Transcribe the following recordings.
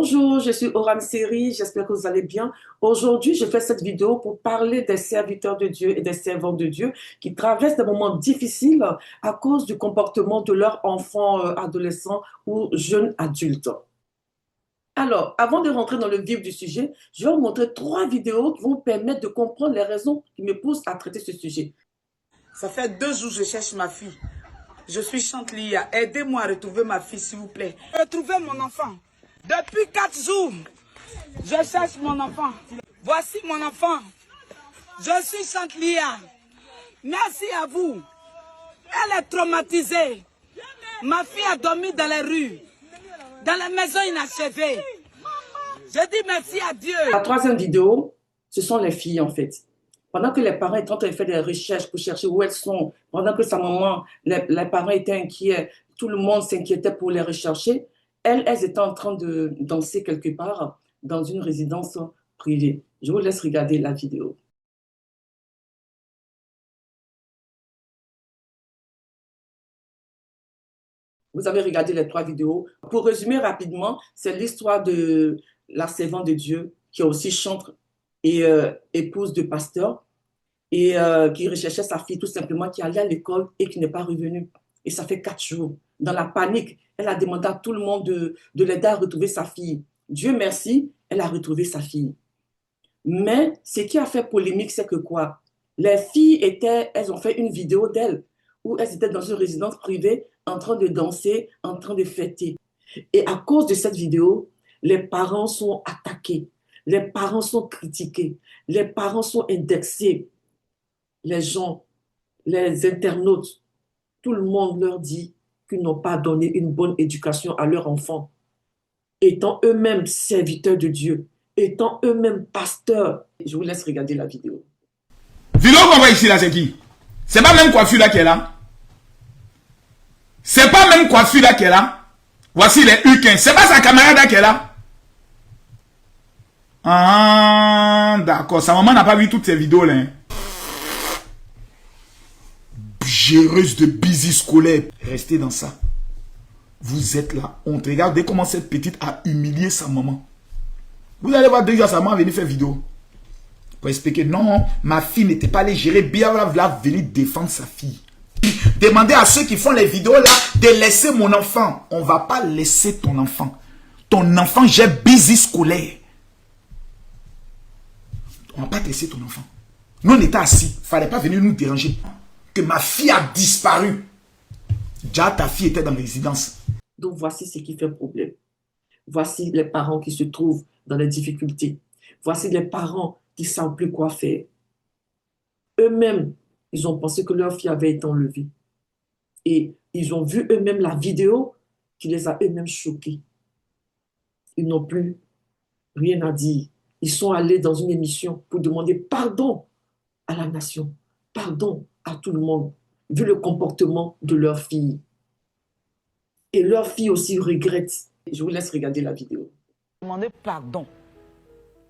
Bonjour, je suis Oram Seri, j'espère que vous allez bien. Aujourd'hui, je fais cette vidéo pour parler des serviteurs de Dieu et des servantes de Dieu qui traversent des moments difficiles à cause du comportement de leurs enfants, adolescents ou jeunes adultes. Alors, avant de rentrer dans le vif du sujet, je vais vous montrer 3 vidéos qui vont vous permettre de comprendre les raisons qui me poussent à traiter ce sujet. Ça fait 2 jours que je cherche ma fille. Je suis Chantelia. Aidez-moi à retrouver ma fille, s'il vous plaît. Retrouvez mon enfant. Depuis 4 jours, je cherche mon enfant. Voici mon enfant. Je suis Chantelia. Merci à vous. Elle est traumatisée. Ma fille a dormi dans les rues, dans les maisons inachevées. Je dis merci à Dieu. La 3e vidéo, ce sont les filles en fait. Pendant que les parents étaient en train de faire des recherches pour chercher où elles sont, pendant que sa maman, les parents étaient inquiets, tout le monde s'inquiétait pour les rechercher, elles étaient en train de danser quelque part dans une résidence privée. Je vous laisse regarder la vidéo. Vous avez regardé les 3 vidéos. Pour résumer rapidement, c'est l'histoire de la servante de Dieu qui est aussi chantre et épouse de pasteur et qui recherchait sa fille tout simplement, qui allait à l'école et qui n'est pas revenue. Et ça fait 4 jours. Dans la panique, elle a demandé à tout le monde de l'aider à retrouver sa fille. Dieu merci, elle a retrouvé sa fille. Mais ce qui a fait polémique, c'est que quoi? Les filles elles ont fait une vidéo d'elles où elles étaient dans une résidence privée en train de danser, en train de fêter. Et à cause de cette vidéo, les parents sont attaqués, les parents sont critiqués, les parents sont indexés. Les gens, les internautes, tout le monde leur dit qu'ils n'ont pas donné une bonne éducation à leurs enfants, étant eux-mêmes serviteurs de Dieu, étant eux-mêmes pasteurs. Je vous laisse regarder la vidéo. Vidéo qu'on voit ici là, c'est qui? C'est pas même coiffure là qui est là. C'est pas même coiffure là qui est là. Voici les U15. C'est pas sa camarade là qui est là. Ah, d'accord. Sa maman n'a pas vu toutes ces vidéos là. Hein. Géreuse de busy scolaire. Restez dans ça. Vous êtes là. Honte. Regardez comment cette petite a humilié sa maman. Vous allez voir déjà sa maman venir faire vidéo. Pour expliquer, non, ma fille n'était pas allée gérer. Bien, venir défendre sa fille. Demandez à ceux qui font les vidéos là de laisser mon enfant. On ne va pas laisser ton enfant. Ton enfant, j'ai busy scolaire. On ne va pas te laisser ton enfant. Nous, on était assis. Il ne fallait pas venir nous déranger. Que ma fille a disparu. Déjà, ta fille était dans la résidence. Donc, voici ce qui fait problème. Voici les parents qui se trouvent dans les difficultés. Voici les parents qui ne savent plus quoi faire. Eux-mêmes, ils ont pensé que leur fille avait été enlevée. Et ils ont vu eux-mêmes la vidéo qui les a eux-mêmes choqués. Ils n'ont plus rien à dire. Ils sont allés dans une émission pour demander pardon à la nation, pardon à tout le monde, vu le comportement de leur fille. Et leur fille aussi regrette. Je vous laisse regarder la vidéo. Demander pardon.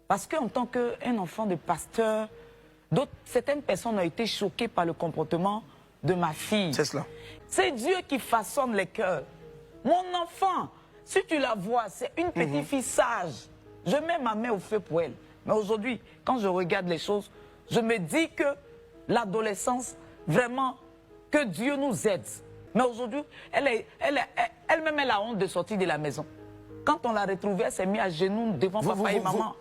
Parce qu'en tant qu'un enfant de pasteur, certaines personnes ont été choquées par le comportement de ma fille. C'est cela. C'est Dieu qui façonne les cœurs. Mon enfant, si tu la vois, c'est une petite fille sage. Je mets ma main au feu pour elle. Mais aujourd'hui, quand je regarde les choses, je me dis que l'adolescence, vraiment, que Dieu nous aide. Mais aujourd'hui, elle-même, elle a honte de sortir de la maison. Quand on l'a retrouvée, elle s'est mise à genoux devant papa et maman.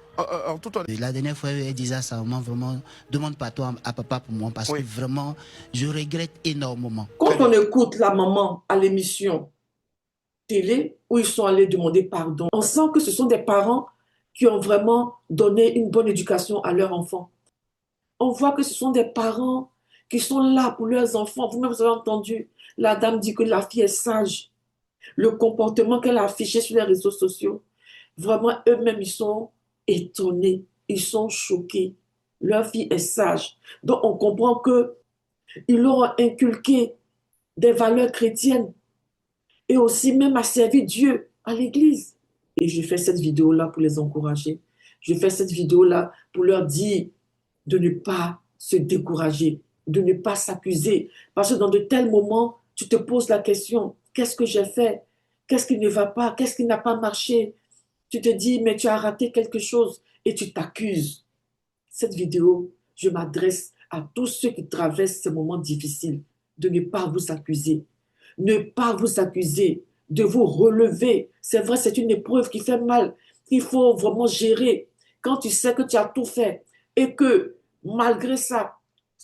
La dernière fois, elle disait à sa maman, vraiment, demande pas toi à papa pour moi, parce que vraiment, je regrette énormément. Quand on écoute la maman à l'émission télé, où ils sont allés demander pardon, on sent que ce sont des parents qui ont vraiment donné une bonne éducation à leurs enfants. On voit que ce sont des parents qui sont là pour leurs enfants. Vous-même, vous avez entendu, la dame dit que la fille est sage. Le comportement qu'elle a affiché sur les réseaux sociaux, vraiment, eux-mêmes, ils sont étonnés, ils sont choqués. Leur fille est sage. Donc, on comprend qu'ils leur ont inculqué des valeurs chrétiennes et aussi même à servir Dieu à l'église. Et je fais cette vidéo-là pour les encourager. Je fais cette vidéo-là pour leur dire de ne pas se décourager, de ne pas s'accuser. Parce que dans de tels moments, tu te poses la question, qu'est-ce que j'ai fait? Qu'est-ce qui ne va pas? Qu'est-ce qui n'a pas marché? Tu te dis, mais tu as raté quelque chose et tu t'accuses. Cette vidéo, je m'adresse à tous ceux qui traversent ces moments difficiles de ne pas vous accuser. Ne pas vous accuser, de vous relever. C'est vrai, c'est une épreuve qui fait mal. Il faut vraiment gérer. Quand tu sais que tu as tout fait et que malgré ça,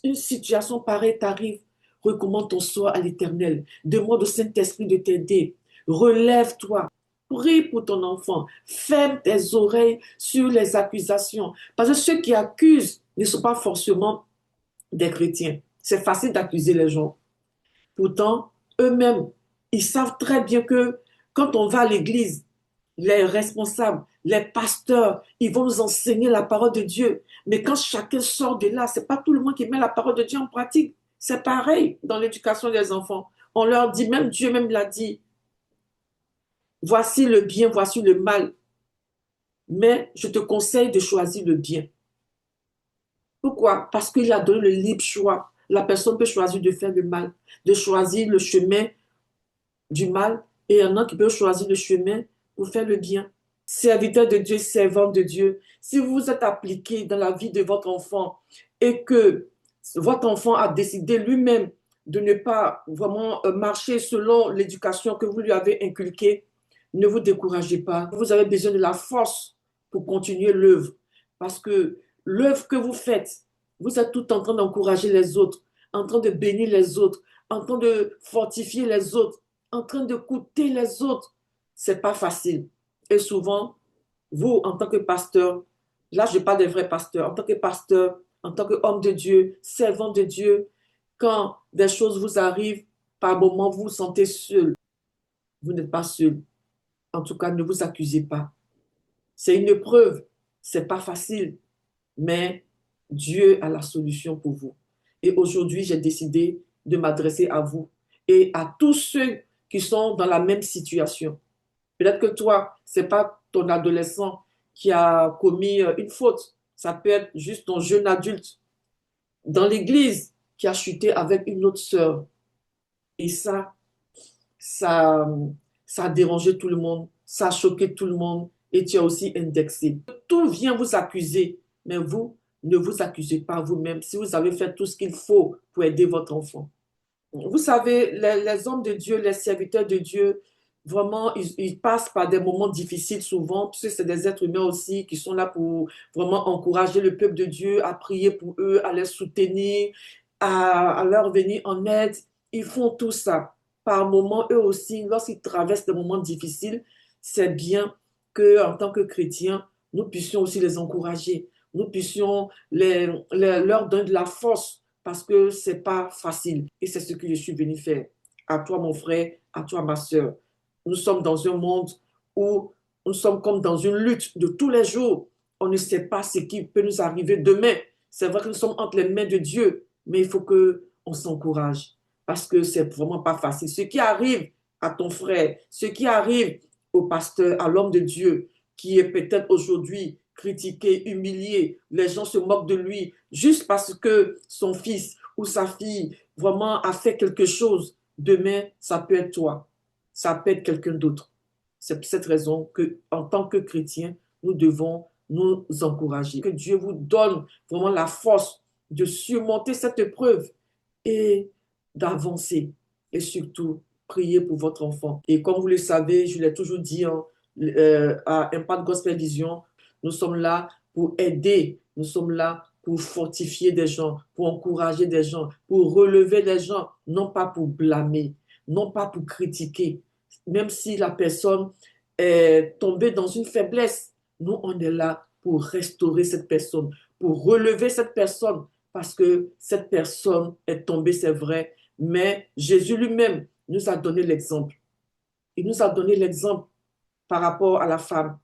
une situation pareille t'arrive, recommande ton sort à l'Éternel. Demande au Saint-Esprit de t'aider. Relève-toi. Prie pour ton enfant. Ferme tes oreilles sur les accusations. Parce que ceux qui accusent ne sont pas forcément des chrétiens. C'est facile d'accuser les gens. Pourtant, eux-mêmes, ils savent très bien que quand on va à l'église, les responsables, les pasteurs, ils vont nous enseigner la parole de Dieu. Mais quand chacun sort de là, c'est pas tout le monde qui met la parole de Dieu en pratique. C'est pareil dans l'éducation des enfants. On leur dit, même Dieu même l'a dit, voici le bien, voici le mal. Mais je te conseille de choisir le bien. Pourquoi? Parce qu'il a donné le libre choix. La personne peut choisir de faire le mal, de choisir le chemin du mal, et il y en a qui peuvent choisir le chemin pour faire le bien. Serviteur de Dieu, servant de Dieu, si vous vous êtes appliqué dans la vie de votre enfant et que votre enfant a décidé lui-même de ne pas vraiment marcher selon l'éducation que vous lui avez inculquée, ne vous découragez pas. Vous avez besoin de la force pour continuer l'œuvre. Parce que l'œuvre que vous faites, vous êtes tout en train d'encourager les autres, en train de bénir les autres, en train de fortifier les autres, en train de coûter les autres. C'est pas facile. Et souvent, vous, en tant que pasteur, là, je parle des vrais pasteurs, en tant que pasteur, en tant qu'homme de Dieu, servant de Dieu, quand des choses vous arrivent, par moments, vous vous sentez seul. Vous n'êtes pas seul. En tout cas, ne vous accusez pas. C'est une épreuve. C'est pas facile. Mais Dieu a la solution pour vous. Et aujourd'hui, j'ai décidé de m'adresser à vous et à tous ceux qui sont dans la même situation. Peut-être que toi, c'est pas ton adolescent qui a commis une faute. Ça peut être juste ton jeune adulte dans l'église qui a chuté avec une autre sœur. Et ça, ça a dérangé tout le monde, ça a choqué tout le monde et tu as aussi indexé. Tout vient vous accuser, mais vous, ne vous accusez pas vous-même si vous avez fait tout ce qu'il faut pour aider votre enfant. Vous savez, les hommes de Dieu, les serviteurs de Dieu, vraiment, ils passent par des moments difficiles souvent, puisque c'est des êtres humains aussi qui sont là pour vraiment encourager le peuple de Dieu, à prier pour eux, à les soutenir, à leur venir en aide. Ils font tout ça. Par moments, eux aussi, lorsqu'ils traversent des moments difficiles, c'est bien qu'en tant que chrétiens, nous puissions aussi les encourager, nous puissions leur donner de la force parce que c'est pas facile. Et c'est ce que je suis venu faire. À toi, mon frère, à toi, ma soeur. Nous sommes dans un monde où nous sommes comme dans une lutte de tous les jours. On ne sait pas ce qui peut nous arriver demain. C'est vrai que nous sommes entre les mains de Dieu, mais il faut qu'on s'encourage parce que c'est vraiment pas facile. Ce qui arrive à ton frère, ce qui arrive au pasteur, à l'homme de Dieu, qui est peut-être aujourd'hui critiqué, humilié, les gens se moquent de lui juste parce que son fils ou sa fille vraiment a fait quelque chose. Demain, ça peut être toi, ça peut être quelqu'un d'autre. C'est pour cette raison que, en tant que chrétien, nous devons nous encourager. Que Dieu vous donne vraiment la force de surmonter cette épreuve et d'avancer. Et surtout, prier pour votre enfant. Et comme vous le savez, je l'ai toujours dit à Impact Gospel Vision, nous sommes là pour aider, nous sommes là pour fortifier des gens, pour encourager des gens, pour relever des gens, non pas pour blâmer, non pas pour critiquer. Même si la personne est tombée dans une faiblesse, nous, on est là pour restaurer cette personne, pour relever cette personne, parce que cette personne est tombée, c'est vrai, mais Jésus lui-même nous a donné l'exemple. Il nous a donné l'exemple par rapport à la femme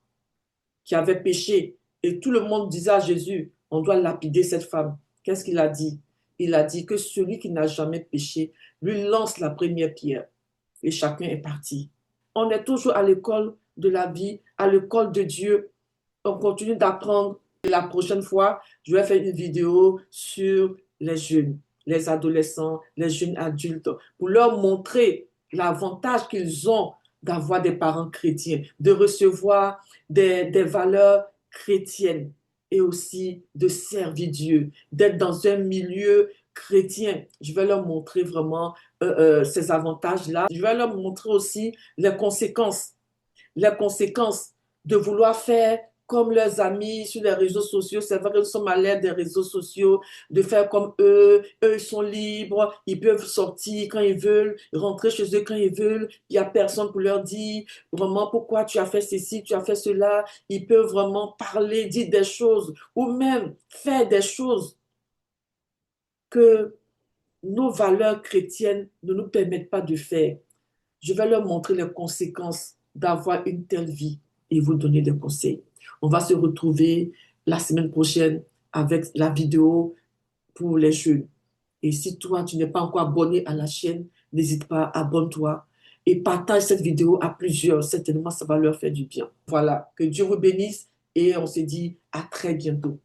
qui avait péché. Et tout le monde disait à Jésus, on doit lapider cette femme. Qu'est-ce qu'il a dit? Il a dit que celui qui n'a jamais péché lui lance la première pierre. Et chacun est parti. On est toujours à l'école de la vie, à l'école de Dieu. On continue d'apprendre. La prochaine fois, je vais faire une vidéo sur les jeunes, les adolescents, les jeunes adultes, pour leur montrer l'avantage qu'ils ont d'avoir des parents chrétiens, de recevoir des valeurs chrétiennes et aussi de servir Dieu, d'être dans un milieu chrétien. Je vais leur montrer vraiment ces avantages-là. Je vais leur montrer aussi les conséquences de vouloir faire comme leurs amis sur les réseaux sociaux. C'est vrai que nous sommes à l'ère des réseaux sociaux, de faire comme eux. Eux, ils sont libres, ils peuvent sortir quand ils veulent, rentrer chez eux quand ils veulent. Il n'y a personne pour leur dire vraiment pourquoi tu as fait ceci, tu as fait cela. Ils peuvent vraiment parler, dire des choses ou même faire des choses que nos valeurs chrétiennes ne nous permettent pas de faire. Je vais leur montrer les conséquences d'avoir une telle vie et vous donner des conseils. On va se retrouver la semaine prochaine avec la vidéo pour les jeunes. Et si toi, tu n'es pas encore abonné à la chaîne, n'hésite pas, abonne-toi et partage cette vidéo à plusieurs. Certainement, ça va leur faire du bien. Voilà, que Dieu vous bénisse et on se dit à très bientôt.